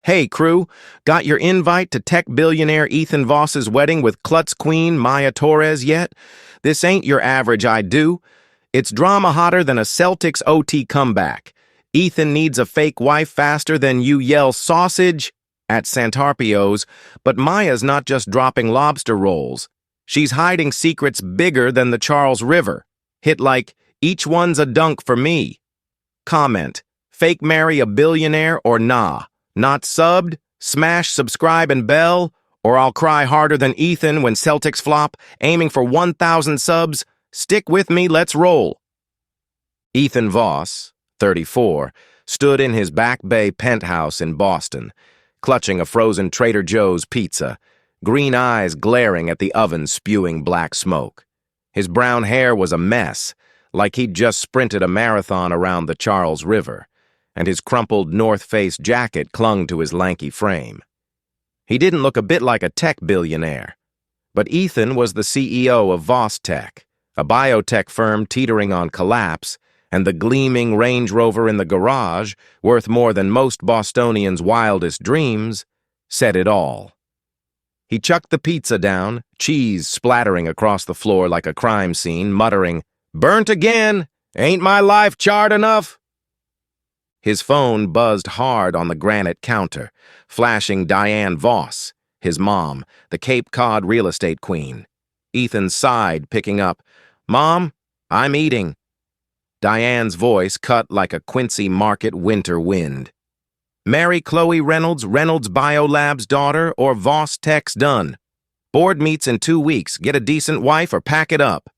Hey, crew, got your invite to tech billionaire Ethan Voss's wedding with Klutz Queen Maya Torres yet? This ain't your average I do. It's drama hotter than a Celtics OT comeback. Ethan needs a fake wife faster than you yell sausage at Santarpio's, but Maya's not just dropping lobster rolls. She's hiding secrets bigger than the Charles River. Hit like, each one's a dunk for me. Comment, fake marry a billionaire or nah? Not subbed? Smash subscribe and bell? Or I'll cry harder than Ethan when Celtics flop, aiming for 1,000 subs? Stick with me, let's roll. Ethan Voss, 34, stood in his Back Bay penthouse in Boston, clutching a frozen Trader Joe's pizza, green eyes glaring at the oven spewing black smoke. His brown hair was a mess, like he'd just sprinted a marathon around the Charles River, and his crumpled North Face jacket clung to his lanky frame. He didn't look a bit like a tech billionaire, but Ethan was the CEO of Voss Tech, a biotech firm teetering on collapse, and the gleaming Range Rover in the garage, worth more than most Bostonians' wildest dreams, said it all. He chucked the pizza down, cheese splattering across the floor like a crime scene, muttering, "Burnt again! Ain't my life charred enough?" His phone buzzed hard on the granite counter, flashing Diane Voss, his mom, the Cape Cod real estate queen. Ethan sighed, picking up, "Mom, I'm eating." Diane's voice cut like a Quincy Market winter wind. "Marry Chloe Reynolds, Reynolds Biolab's daughter, or Voss Tech's done. Board meets in 2 weeks. Get a decent wife or pack it up."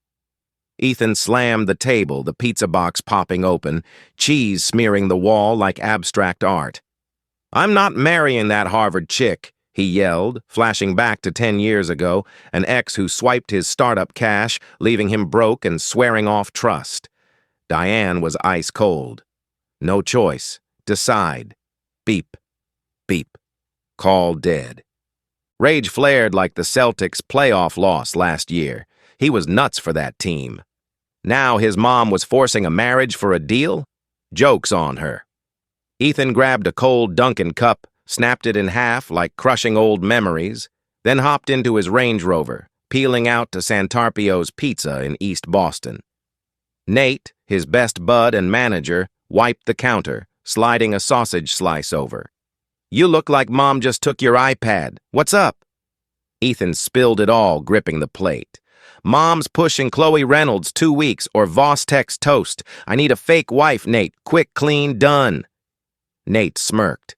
Ethan slammed the table, the pizza box popping open, cheese smearing the wall like abstract art. "I'm not marrying that Harvard chick," he yelled, flashing back to 10 years ago, an ex who swiped his startup cash, leaving him broke and swearing off trust. Diane was ice cold. "No choice. Decide. Beep. Beep. Call dead." Rage flared like the Celtics' playoff loss last year. He was nuts for that team. Now his mom was forcing a marriage for a deal? Joke's on her. Ethan grabbed a cold Dunkin' cup, snapped it in half like crushing old memories, then hopped into his Range Rover, peeling out to Santarpio's Pizza in East Boston. Nate, his best bud and manager, wiped the counter, sliding a sausage slice over. "You look like Mom just took your iPad. What's up?" Ethan spilled it all, gripping the plate. "Mom's pushing Chloe Reynolds 2 weeks or Voss Tech's toast. I need a fake wife, Nate. Quick, clean, done." Nate smirked.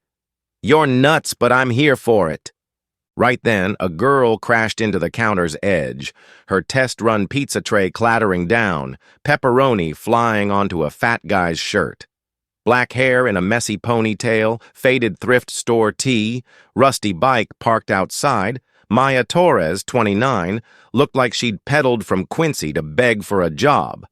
"You're nuts, but I'm here for it." Right then, a girl crashed into the counter's edge, her test-run pizza tray clattering down, pepperoni flying onto a fat guy's shirt. Black hair in a messy ponytail, faded thrift store tee, rusty bike parked outside, Maya Torres, 29, looked like she'd pedaled from Quincy to beg for a job.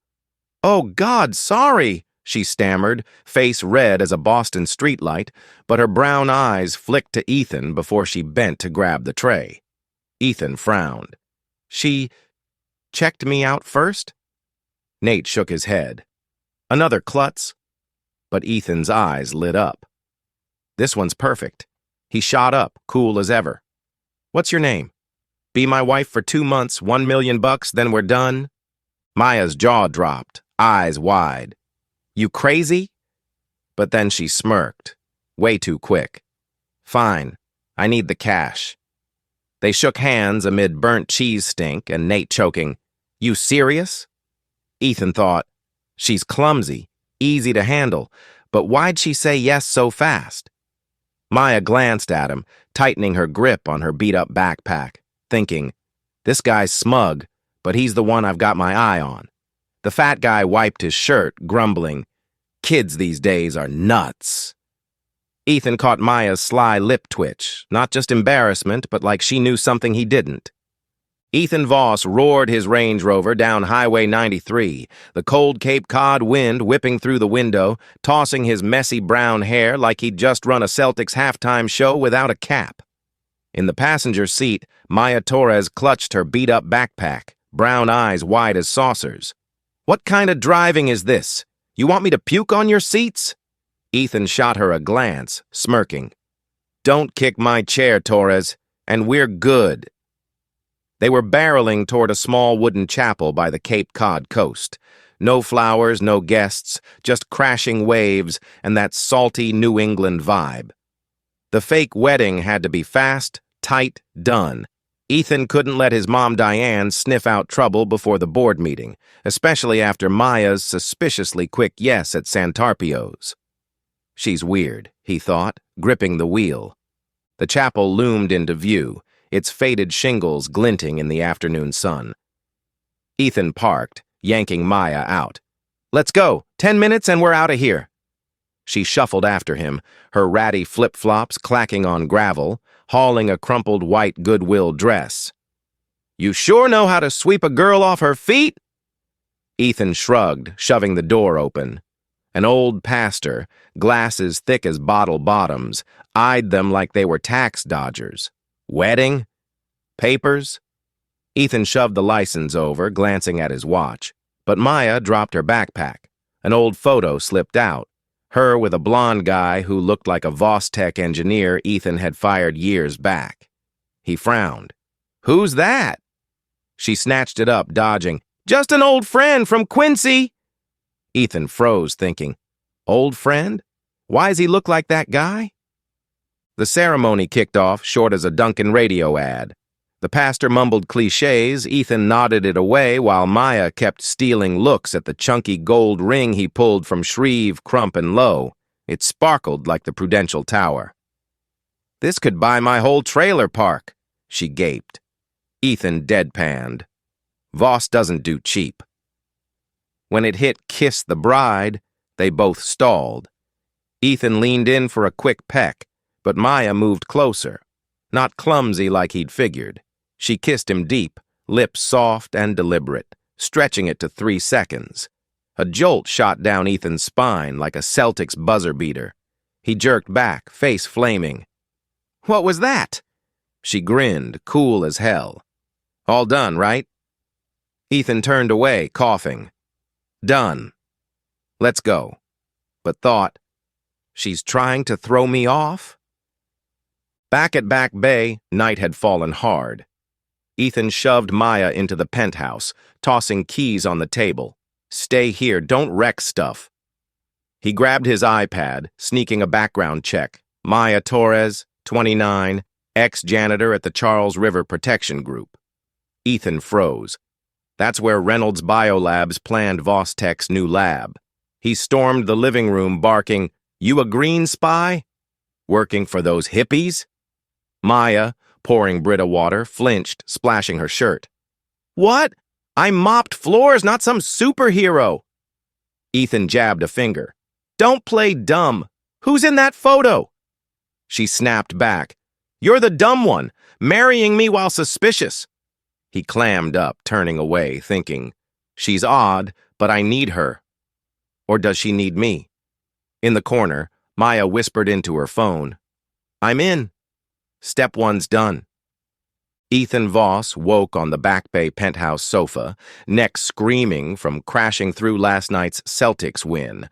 "Oh, God, sorry," she stammered, face red as a Boston streetlight, but her brown eyes flicked to Ethan before she bent to grab the tray. Ethan frowned. "She checked me out first?" Nate shook his head. "Another klutz?" But Ethan's eyes lit up. "This one's perfect." He shot up, cool as ever. "What's your name? Be my wife for 2 months, $1 million, then we're done?" Maya's jaw dropped, eyes wide. "You crazy?" But then she smirked, way too quick. "Fine, I need the cash." They shook hands amid burnt cheese stink and Nate choking, "You serious?" Ethan thought, she's clumsy, easy to handle, but why'd she say yes so fast? Maya glanced at him, tightening her grip on her beat-up backpack, thinking, this guy's smug, but he's the one I've got my eye on. The fat guy wiped his shirt, grumbling, "Kids these days are nuts." Ethan caught Maya's sly lip twitch, not just embarrassment, but like she knew something he didn't. Ethan Voss roared his Range Rover down Highway 93, the cold Cape Cod wind whipping through the window, tossing his messy brown hair like he'd just run a Celtics halftime show without a cap. In the passenger seat, Maya Torres clutched her beat-up backpack, brown eyes wide as saucers. "What kind of driving is this? You want me to puke on your seats?" Ethan shot her a glance, smirking. Don't kick my chair, Torres, and we're good. They were barreling toward a small wooden chapel by the Cape Cod coast. No flowers, no guests, just crashing waves and that salty New England vibe. The fake wedding had to be fast, tight, done. Ethan couldn't let his mom Diane sniff out trouble before the board meeting, especially after Maya's suspiciously quick yes at Santarpio's. She's weird, he thought, gripping the wheel. The chapel loomed into view, its faded shingles glinting in the afternoon sun. Ethan parked, yanking Maya out. "Let's go. 10 minutes and we're out of here." She shuffled after him, her ratty flip-flops clacking on gravel, hauling a crumpled white Goodwill dress. "You sure know how to sweep a girl off her feet?" Ethan shrugged, shoving the door open. An old pastor, glasses thick as bottle bottoms, eyed them like they were tax dodgers. "Wedding? Papers?" Ethan shoved the license over, glancing at his watch. But Maya dropped her backpack. An old photo slipped out. Her with a blonde guy who looked like a Voss Tech engineer Ethan had fired years back. He frowned. "Who's that?" She snatched it up, dodging. "Just an old friend from Quincy." Ethan froze, thinking, "Old friend? Why does he look like that guy?" The ceremony kicked off, short as a Duncan radio ad. The pastor mumbled cliches, Ethan nodded it away while Maya kept stealing looks at the chunky gold ring he pulled from Shreve, Crump, and Lowe. It sparkled like the Prudential Tower. "This could buy my whole trailer park," she gaped. Ethan deadpanned. Voss doesn't do cheap. When it hit Kiss the Bride, they both stalled. Ethan leaned in for a quick peck, but Maya moved closer. Not clumsy like he'd figured. She kissed him deep, lips soft and deliberate, stretching it to 3 seconds. A jolt shot down Ethan's spine like a Celtics buzzer beater. He jerked back, face flaming. "What was that?" She grinned, cool as hell. "All done, right?" Ethan turned away, coughing. "Done. Let's go." But thought, she's trying to throw me off? Back at Back Bay, night had fallen hard. Ethan shoved Maya into the penthouse, tossing keys on the table. "Stay here, don't wreck stuff." He grabbed his iPad, sneaking a background check. Maya Torres, 29, ex-janitor at the Charles River Protection Group. Ethan froze. That's where Reynolds Biolabs planned Voss Tech's new lab. He stormed the living room, barking, "You a green spy? Working for those hippies?" Maya, pouring Brita water, flinched, splashing her shirt. "What? I mopped floors, not some superhero." Ethan jabbed a finger. "Don't play dumb. Who's in that photo?" She snapped back. "You're the dumb one, marrying me while suspicious." He clammed up, turning away, thinking, "She's odd, but I need her." Or does she need me? In the corner, Maya whispered into her phone, "I'm in. Step 1's done." Ethan Voss woke on the Back Bay penthouse sofa, neck screaming from crashing through last night's Celtics win.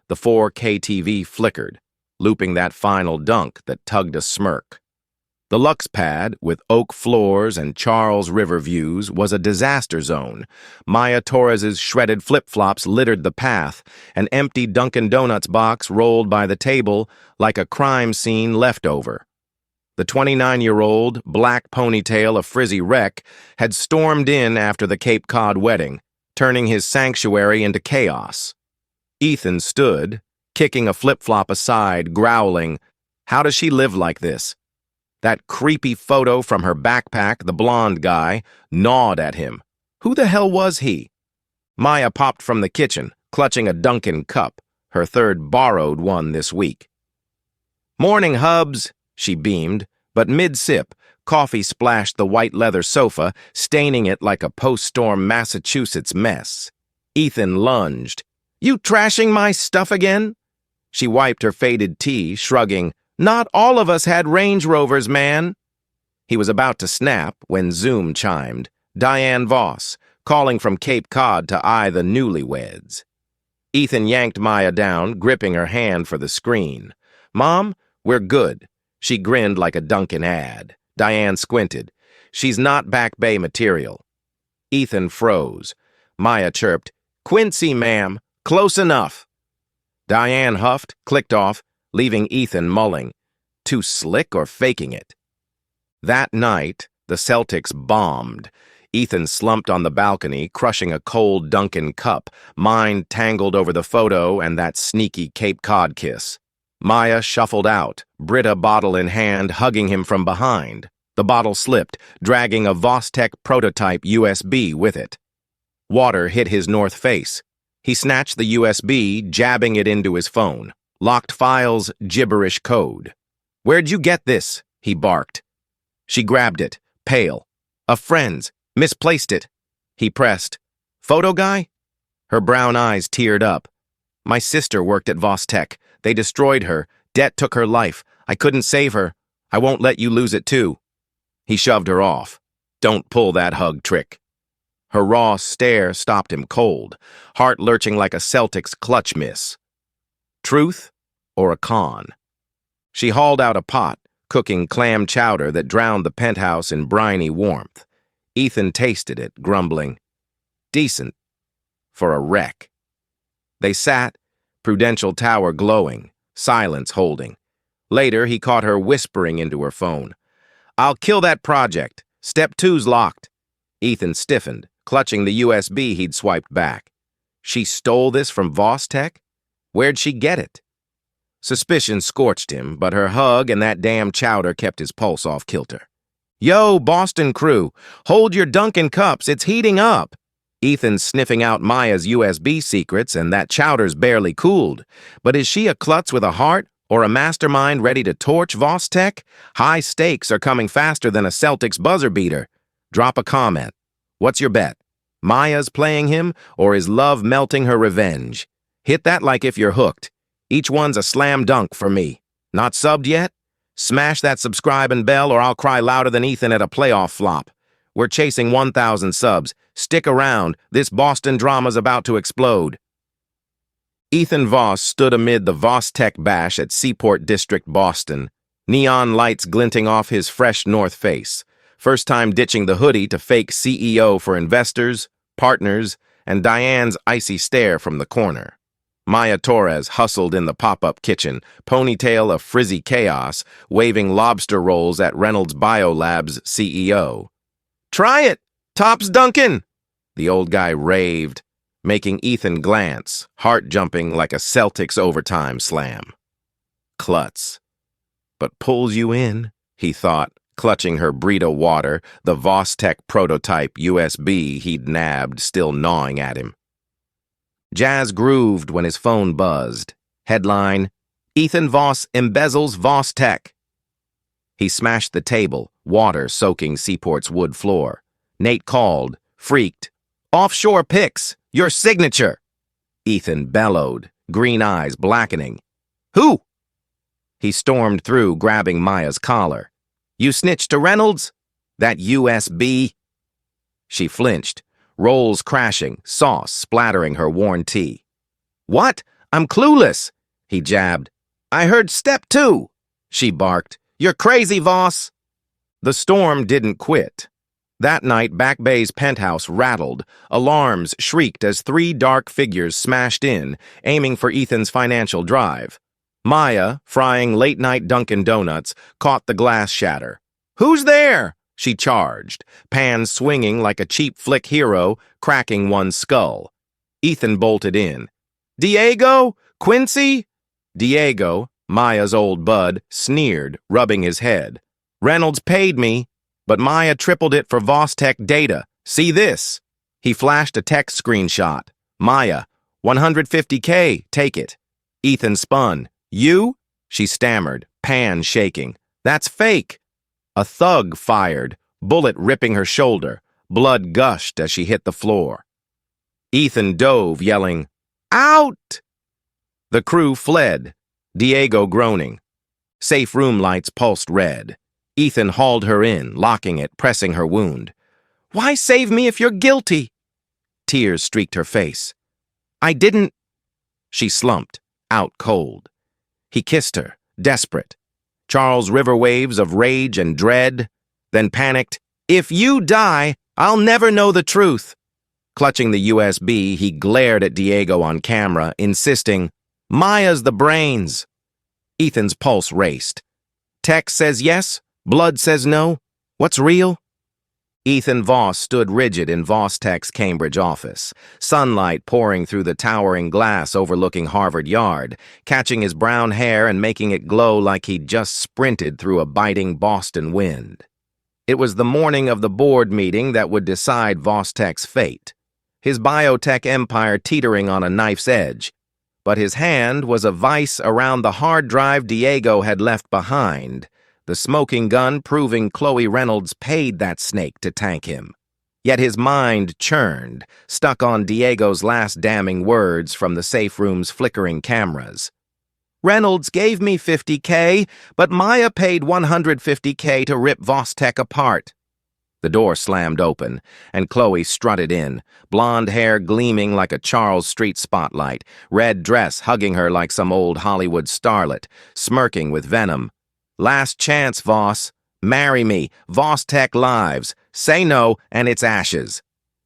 The 4K TV flickered, looping that final dunk that tugged a smirk. The Lux Pad, with oak floors and Charles River views, was a disaster zone. Maya Torres's shredded flip-flops littered the path. An empty Dunkin' Donuts box rolled by the table like a crime scene leftover. The 29-year-old, black ponytail a frizzy wreck, had stormed in after the Cape Cod wedding, turning his sanctuary into chaos. Ethan stood, kicking a flip-flop aside, growling, "How does she live like this?" That creepy photo from her backpack, the blonde guy, gnawed at him. Who the hell was he? Maya popped from the kitchen, clutching a Dunkin' cup, her third borrowed one this week. "Morning, Hubs," she beamed, but mid-sip, coffee splashed the white leather sofa, staining it like a post-storm Massachusetts mess. Ethan lunged. "You trashing my stuff again?" She wiped her faded tea, shrugging, "Not all of us had Range Rovers, man." He was about to snap when Zoom chimed. Diane Voss, calling from Cape Cod to eye the newlyweds. Ethan yanked Maya down, gripping her hand for the screen. "Mom, we're good. She grinned like a Dunkin' ad. Diane squinted. She's not Back Bay material. Ethan froze. Maya chirped, "Quincy, ma'am. Close enough." Diane huffed, clicked off, leaving Ethan mulling. Too slick or faking it? That night, the Celtics bombed. Ethan slumped on the balcony, crushing a cold Dunkin' cup, mind tangled over the photo and that sneaky Cape Cod kiss. Maya shuffled out, Brita bottle in hand, hugging him from behind. The bottle slipped, dragging a Voss prototype USB with it. Water hit his north face. He snatched the USB, jabbing it into his phone. Locked files, gibberish code. "Where'd you get this?" he barked. She grabbed it, pale. "A friend's. Misplaced it." He pressed. "Photo guy?" Her brown eyes teared up. "My sister worked at Voss. They destroyed her. Debt took her life. I couldn't save her. I won't let you lose it too." He shoved her off. "Don't pull that hug trick." Her raw stare stopped him cold, heart lurching like a Celtics clutch miss. Truth or a con? She hauled out a pot, cooking clam chowder that drowned the penthouse in briny warmth. Ethan tasted it, grumbling, "Decent for a wreck." They sat, Prudential Tower glowing, silence holding. Later, he caught her whispering into her phone. "I'll kill that project. Step 2's locked." Ethan stiffened, clutching the USB he'd swiped back. She stole this from Voss? Where'd she get it? Suspicion scorched him, but her hug and that damn chowder kept his pulse off kilter. "Yo, Boston crew, hold your Dunkin' cups, it's heating up." Ethan's sniffing out Maya's USB secrets, and that chowder's barely cooled. But is she a klutz with a heart, or a mastermind ready to torch Voss? High stakes are coming faster than a Celtics buzzer beater. Drop a comment. What's your bet? Maya's playing him, or is love melting her revenge? Hit that like if you're hooked. Each one's a slam dunk for me. Not subbed yet? Smash that subscribe and bell, or I'll cry louder than Ethan at a playoff flop. We're chasing 1,000 subs. Stick around. This Boston drama's about to explode. Ethan Voss stood amid the Voss bash at Seaport District, Boston, neon lights glinting off his fresh north face. First time ditching the hoodie to fake CEO for investors, partners, and Diane's icy stare from the corner. Maya Torres hustled in the pop-up kitchen, ponytail of frizzy chaos, waving lobster rolls at Reynolds Biolab's CEO. "Try it! Top's Dunkin'!" The old guy raved, making Ethan glance, heart jumping like a Celtics overtime slam. Klutz. But pulls you in, he thought, clutching her Brita water, the Voss prototype USB he'd nabbed still gnawing at him. Jazz grooved when his phone buzzed. Headline, "Ethan Voss embezzles Voss." He smashed the table, water soaking Seaport's wood floor. Nate called, freaked. "Offshore pics, your signature." Ethan bellowed, green eyes blackening. "Who?" He stormed through, grabbing Maya's collar. "You snitched to Reynolds? That USB?" She flinched, rolls crashing, sauce splattering her worn tee. "What? I'm clueless," he jabbed. "I heard step 2. She barked. "You're crazy, Voss." The storm didn't quit. That night, Back Bay's penthouse rattled. Alarms shrieked as 3 dark figures smashed in, aiming for Ethan's financial drive. Maya, frying late-night Dunkin' Donuts, caught the glass shatter. "Who's there?" she charged, pan swinging like a cheap flick hero, cracking one skull. Ethan bolted in. "Diego? Quincy?" Diego, Maya's old bud, sneered, rubbing his head. "Reynolds paid me, but Maya tripled it for Voss data. See this." He flashed a text screenshot. "Maya, 150K, take it." Ethan spun. "You?" She stammered, pan shaking. "That's fake." A thug fired, bullet ripping her shoulder. Blood gushed as she hit the floor. Ethan dove, yelling, "Out!" The crew fled, Diego groaning. Safe room lights pulsed red. Ethan hauled her in, locking it, pressing her wound. "Why save me if you're guilty?" Tears streaked her face. "I didn't." She slumped, out cold. He kissed her, desperate. Charles River waves of rage and dread, then panicked, "If you die, I'll never know the truth." Clutching the USB, he glared at Diego on camera, insisting, "Maya's the brains." Ethan's pulse raced. Tech says yes, blood says no. What's real? Ethan Voss stood rigid in Voss Tech's Cambridge office, sunlight pouring through the towering glass overlooking Harvard Yard, catching his brown hair and making it glow like he'd just sprinted through a biting Boston wind. It was the morning of the board meeting that would decide Voss Tech's fate, his biotech empire teetering on a knife's edge, but his hand was a vice around the hard drive Diego had left behind, the smoking gun proving Chloe Reynolds paid that snake to tank him. Yet his mind churned, stuck on Diego's last damning words from the safe room's flickering cameras. "Reynolds gave me $50K, but Maya paid $150K to rip Vostek apart." The door slammed open, and Chloe strutted in, blonde hair gleaming like a Charles Street spotlight, red dress hugging her like some old Hollywood starlet, smirking with venom. "Last chance, Voss. Marry me. Vostek lives. Say no, and it's ashes."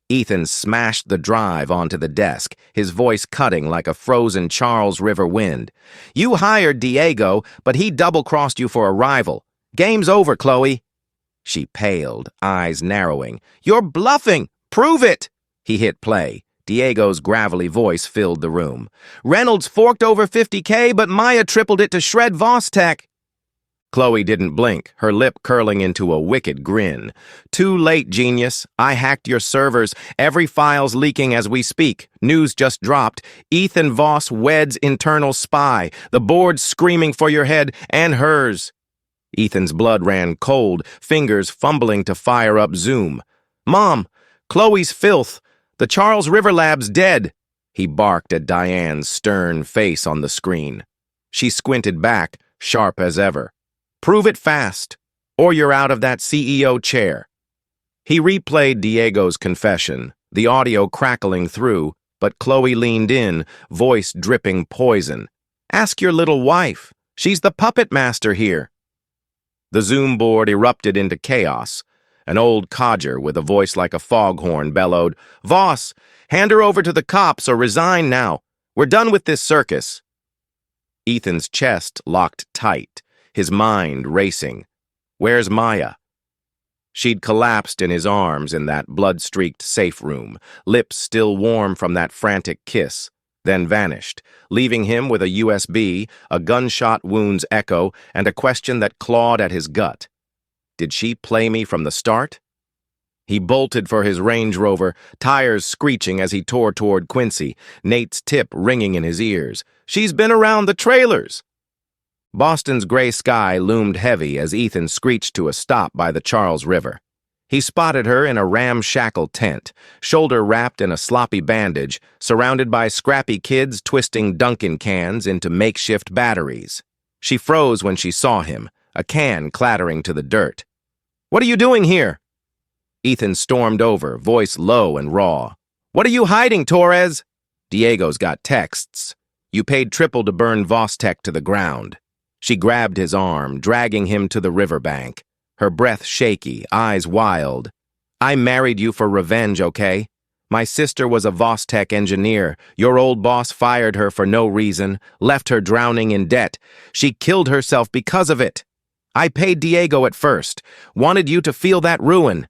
Ethan smashed the drive onto the desk, his voice cutting like a frozen Charles River wind. "You hired Diego, but he double-crossed you for a rival. Game's over, Chloe." She paled, eyes narrowing. "You're bluffing! Prove it!" He hit play. Diego's gravelly voice filled the room. "Reynolds forked over $50K, but Maya tripled it to shred Vostek." Chloe didn't blink, her lip curling into a wicked grin. "Too late, genius. I hacked your servers. Every file's leaking as we speak. News just dropped. Ethan Voss weds internal spy. The board's screaming for your head and hers." Ethan's blood ran cold, fingers fumbling to fire up Zoom. "Mom, Chloe's filth. The Charles River Lab's dead." He barked at Diane's stern face on the screen. She squinted back, sharp as ever. "Prove it fast, or you're out of that CEO chair." He replayed Diego's confession, the audio crackling through, but Chloe leaned in, voice dripping poison. "Ask your little wife. She's the puppet master here." The Zoom board erupted into chaos. An old codger with a voice like a foghorn bellowed, "Voss, hand her over to the cops or resign now. We're done with this circus." Ethan's chest locked tight, his mind racing. Where's Maya? She'd collapsed in his arms in that blood-streaked safe room, lips still warm from that frantic kiss, then vanished, leaving him with a USB, a gunshot wound's echo, and a question that clawed at his gut. Did she play me from the start? He bolted for his Range Rover, tires screeching as he tore toward Quincy, Nate's tip ringing in his ears. "She's been around the trailers." Boston's gray sky loomed heavy as Ethan screeched to a stop by the Charles River. He spotted her in a ramshackle tent, shoulder wrapped in a sloppy bandage, surrounded by scrappy kids twisting Dunkin' cans into makeshift batteries. She froze when she saw him, a can clattering to the dirt. "What are you doing here?" Ethan stormed over, voice low and raw. "What are you hiding, Torres?" "Diego's got texts. You paid triple to burn Vostek to the ground." She grabbed his arm, dragging him to the riverbank, her breath shaky, eyes wild. "I married you for revenge, okay? My sister was a Vostek engineer. Your old boss fired her for no reason, left her drowning in debt. She killed herself because of it. I paid Diego at first, wanted you to feel that ruin.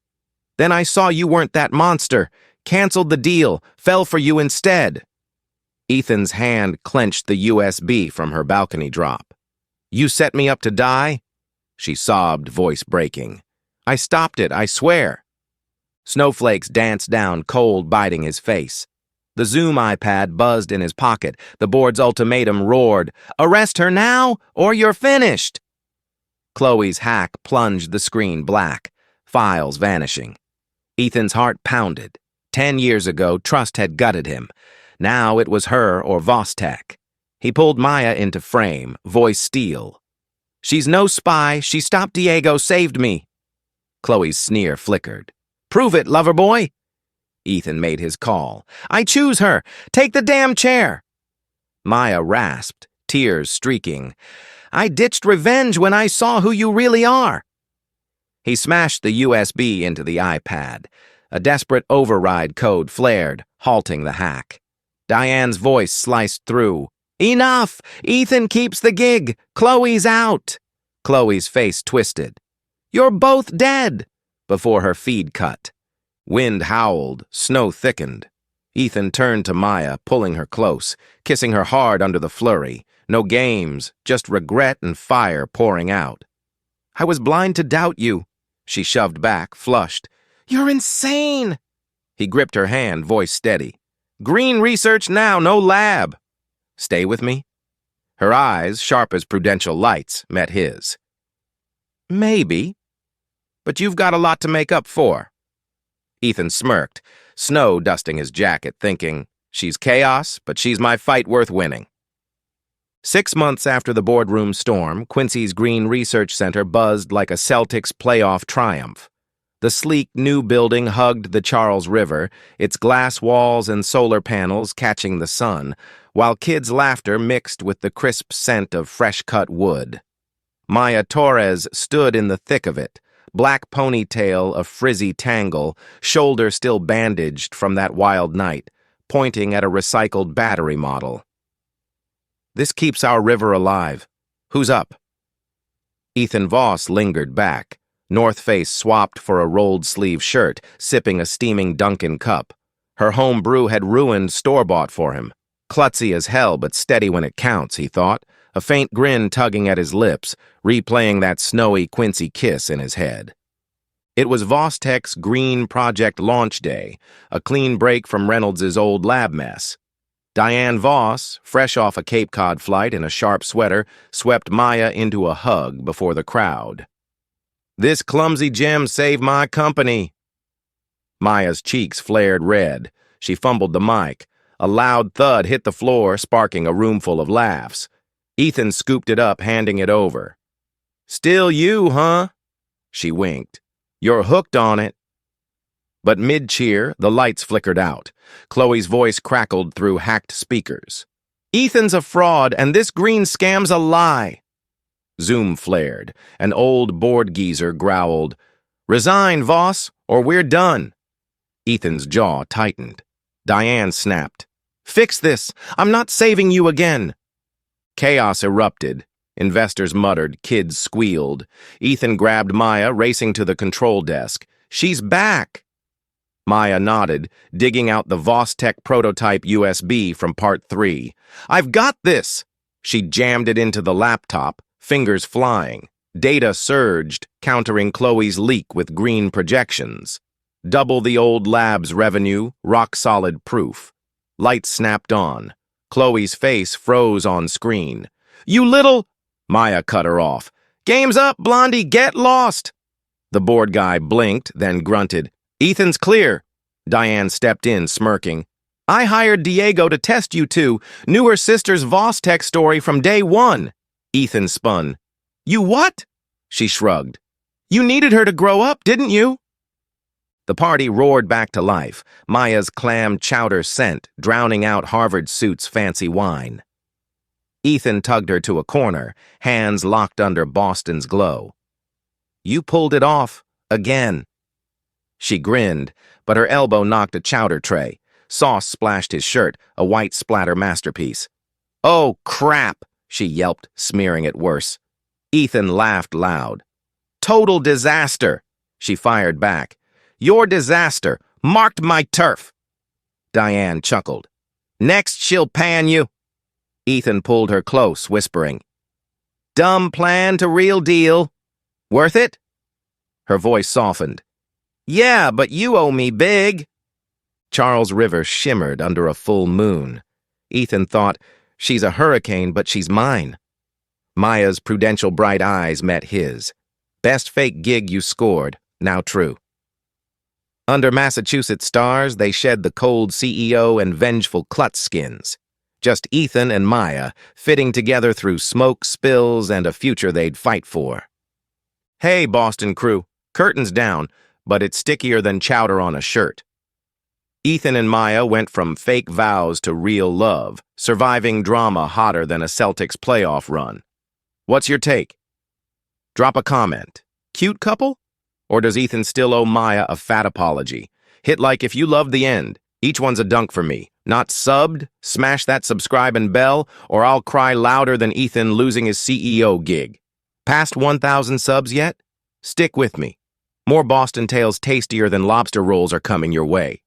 Then I saw you weren't that monster, canceled the deal, fell for you instead." Ethan's hand clenched the USB from her balcony drop. "You set me up to die?" She sobbed, voice breaking. "I stopped it, I swear." Snowflakes danced down, cold, biting his face. The Zoom iPad buzzed in his pocket. The board's ultimatum roared, "Arrest her now, or you're finished." Chloe's hack plunged the screen black, files vanishing. Ethan's heart pounded. 10 years ago, trust had gutted him. Now it was her or Vostek. He pulled Maya into frame, voice steel. "She's no spy. She stopped Diego, saved me." Chloe's sneer flickered. "Prove it, lover boy." Ethan made his call. "I choose her. Take the damn chair." Maya rasped, tears streaking. I ditched revenge when I saw who you really are. He smashed the USB into the iPad. A desperate override code flared, halting the hack. Diane's voice sliced through. Enough! Ethan keeps the gig! Chloe's out! Chloe's face twisted. You're both dead! Before her feed cut. Wind howled, snow thickened. Ethan turned to Maya, pulling her close, kissing her hard under the flurry. No games, just regret and fire pouring out. I was blind to doubt you. She shoved back, flushed. You're insane! He gripped her hand, voice steady. Green research now, no lab. Stay with me? Her eyes, sharp as prudential lights, met his. Maybe. But you've got a lot to make up for. Ethan smirked, snow dusting his jacket, thinking, she's chaos, but she's my fight worth winning. 6 months after the boardroom storm, Quincy's Green Research Center buzzed like a Celtics playoff triumph. The sleek new building hugged the Charles River, its glass walls and solar panels catching the sun, while kids' laughter mixed with the crisp scent of fresh-cut wood. Maya Torres stood in the thick of it, black ponytail a frizzy tangle, shoulder still bandaged from that wild night, pointing at a recycled battery model. This keeps our river alive. Who's up? Ethan Voss lingered back, North Face swapped for a rolled-sleeve shirt, sipping a steaming Dunkin' cup. Her home brew had ruined store-bought for him. Klutzy as hell, but steady when it counts, he thought, a faint grin tugging at his lips, replaying that snowy Quincy kiss in his head. It was Vostech's Green Project launch day, a clean break from Reynolds's old lab mess. Diane Voss, fresh off a Cape Cod flight in a sharp sweater, swept Maya into a hug before the crowd. This clumsy gem saved my company. Maya's cheeks flared red. She fumbled the mic. A loud thud hit the floor, sparking a roomful of laughs. Ethan scooped it up, handing it over. Still you, huh? She winked. You're hooked on it. But mid-cheer, the lights flickered out. Chloe's voice crackled through hacked speakers. Ethan's a fraud, and this green scam's a lie. Zoom flared. An old board geezer growled, Resign, Voss, or we're done. Ethan's jaw tightened. Diane snapped. Fix this. I'm not saving you again. Chaos erupted. Investors muttered, kids squealed. Ethan grabbed Maya, racing to the control desk. She's back. Maya nodded, digging out the Vostech prototype USB from Part 3. I've got this! She jammed it into the laptop, fingers flying. Data surged, countering Chloe's leak with green projections. Double the old lab's revenue, rock-solid proof. Lights snapped on. Chloe's face froze on screen. You little... Maya cut her off. Game's up, Blondie, get lost! The board guy blinked, then grunted. Ethan's clear. Diane stepped in, smirking. I hired Diego to test you two. Knew her sister's Vostech story from day one. Ethan spun. You what? She shrugged. You needed her to grow up, didn't you? The party roared back to life, Maya's clam chowder scent drowning out Harvard suit's fancy wine. Ethan tugged her to a corner, hands locked under Boston's glow. You pulled it off, again. She grinned, but her elbow knocked a chowder tray. Sauce splashed his shirt, a white splatter masterpiece. Oh, crap, she yelped, smearing it worse. Ethan laughed loud. Total disaster, she fired back. Your disaster marked my turf. Diane chuckled. Next, she'll pan you. Ethan pulled her close, whispering. Dumb plan to real deal. Worth it? Her voice softened. Yeah, but you owe me big. Charles River shimmered under a full moon. Ethan thought, she's a hurricane, but she's mine. Maya's prudential bright eyes met his. Best fake gig you scored, now true. Under Massachusetts stars, they shed the cold CEO and vengeful klutz skins. Just Ethan and Maya, fitting together through smoke, spills, and a future they'd fight for. Hey, Boston crew, curtains down, but it's stickier than chowder on a shirt. Ethan and Maya went from fake vows to real love, surviving drama hotter than a Celtics playoff run. What's your take? Drop a comment. Cute couple? Or does Ethan still owe Maya a fat apology? Hit like if you loved the end. Each one's a dunk for me. Not subbed? Smash that subscribe and bell, or I'll cry louder than Ethan losing his CEO gig. Past 1,000 subs yet? Stick with me. More Boston Tales tastier than lobster rolls are coming your way.